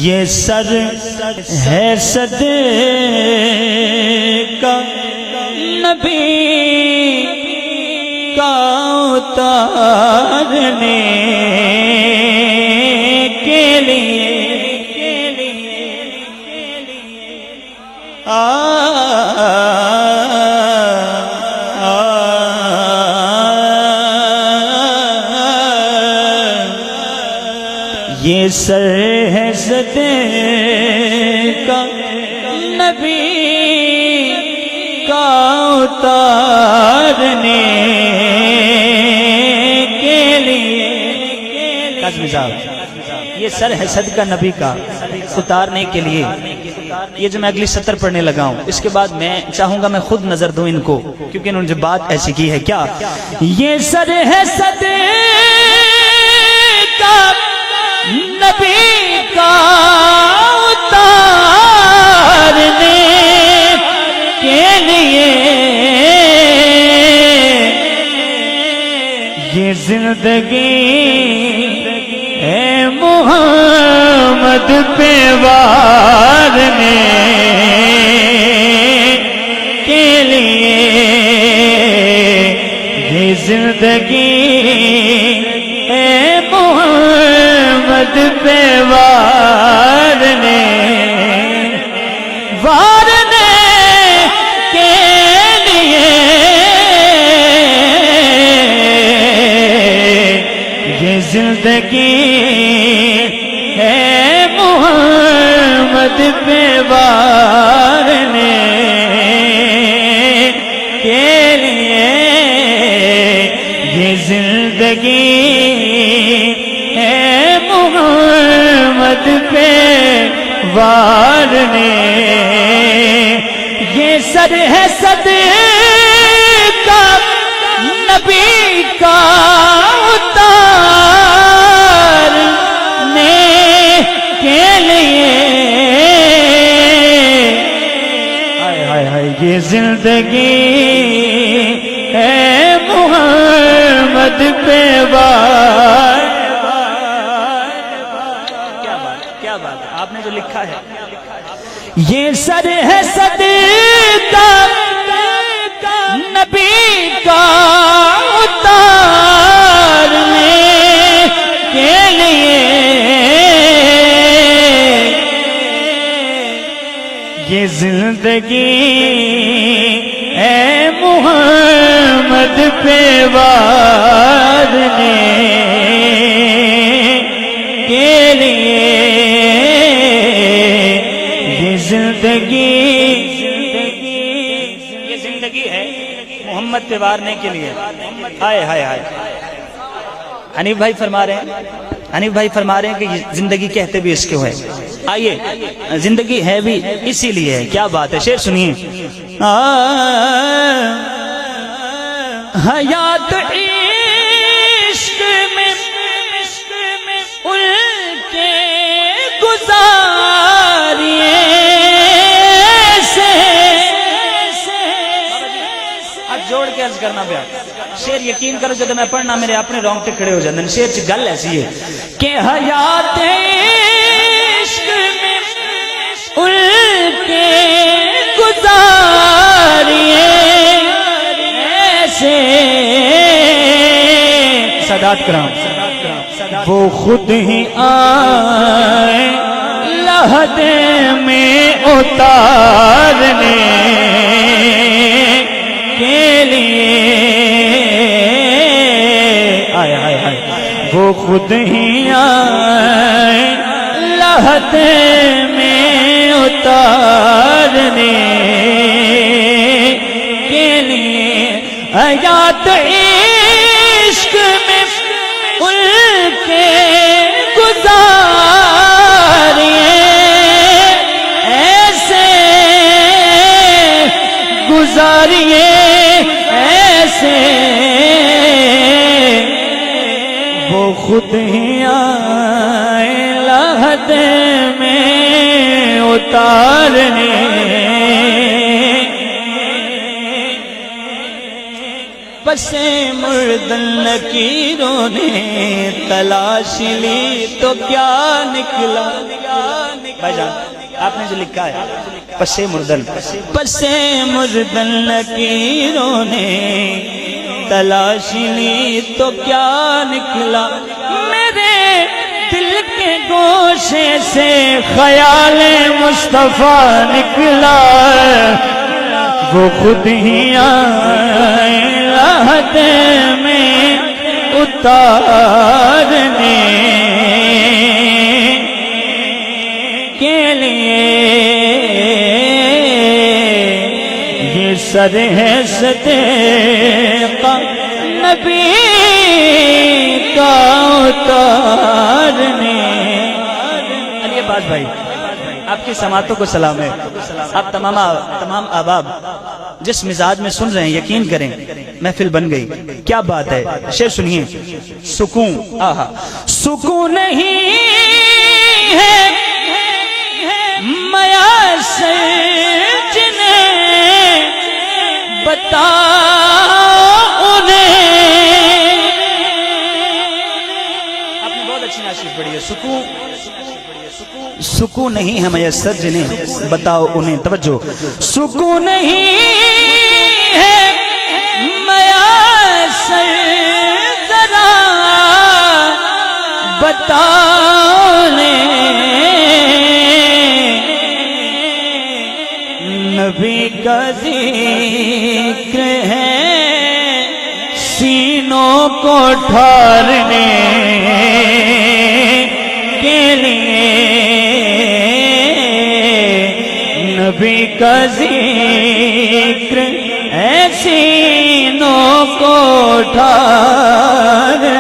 یہ سر ہے صدقہ نبی کا اتارنے کے لیے یہ سر ہے صدقہ نبی کا اتارنے کے لیے قاسمی صاحب یہ سر ہے صدقہ نبی کا اتارنے کے لیے. یہ جو میں اگلی سطر پڑھنے لگا ہوں اس کے بعد میں چاہوں گا میں خود نظر دوں ان کو کیونکہ انہوں نے جو بات ایسی کی ہے. کیا یہ سر ہے صدقہ نبی کا اتارنے کے لیے یہ زندگی ہے محمد پہ وارنے کے لیے یہ زندگی ہے محمد پہ وارنے کے لیے یہ زندگی ہے محمد پہ وارنے کے لیے یہ زندگی محمد پہ وارنے یہ سر ہے صدقہ نبی کا اتارنے کے لیے یہ زندگی ہے محمد پہ وارنے. آپ نے جو لکھا ہے یہ سر ہے صدقہ نبی کا اتارنے کے لیے یہ زندگی ہے محمد پہ وارنے کے لیے یہ زندگی ہے محمد پہ وارنے کے لیے. ہائے ہائے ہائے. حنیف بھائی فرما رہے ہیں کہ یہ زندگی کہتے بھی اس کو ہے. آئیے زندگی ہے بھی اسی لیے ہے. کیا بات ہے, شعر سنیے. حیات عشق میں ان کے گزاریے جوڑ کے عرض کرنا پیا. شعر یقین کرو جب میں پڑھنا میرے اپنے رونگٹے کھڑے ہو جاتے ہیں. شعر چ گل ایسی ہے کہ حیات عشق میں ان کے گزاریے ایسے سادات کرام وہ خود ہی آئے لحد میں اتارنے کے لیے. وہ خود ہی آئے لحد میں اتارنے کے لیے حیات عشق میں ان کے گزاریے ایسے گزاریے ایسے وہ خود ہی آئے لحد میں اتارنے پس مردن لکیروں نے تلاش لی تو کیا نکلا. بھائی جان آپ نے جو لکھا ہے پس مردن لکیروں نے تلاش لی تو کیا نکلا. میرے دل کے گوشے سے خیال مصطفیٰ نکلا. وہ خود ہی آئے راحت میں اتارنے کے لیے. یہ سر ہے صدیقہ نبی کا اتارنے. علی عباس بھائی آپ کی سماعتوں کو سلام ہے. آپ تمام احباب جس مزاج میں سن رہے ہیں یقین کریں محفل بن گئی. کیا بات ہے. شعر سنیے. سکون آہا سکون نہیں ہے میسر جنہیں بتا انہیں. آپ نے بہت اچھی نعت پڑھی ہے. سکون نہیں ہے میسر جنہیں بتاؤ انہیں. توجہ. سکون نہیں ہے میسر ذرا بتاؤ انہیں. نبی کا ذکر ہے سینوں کو ٹھارنے کے لیے. نبی کا ذکر ہے سینوں کو ٹھارنے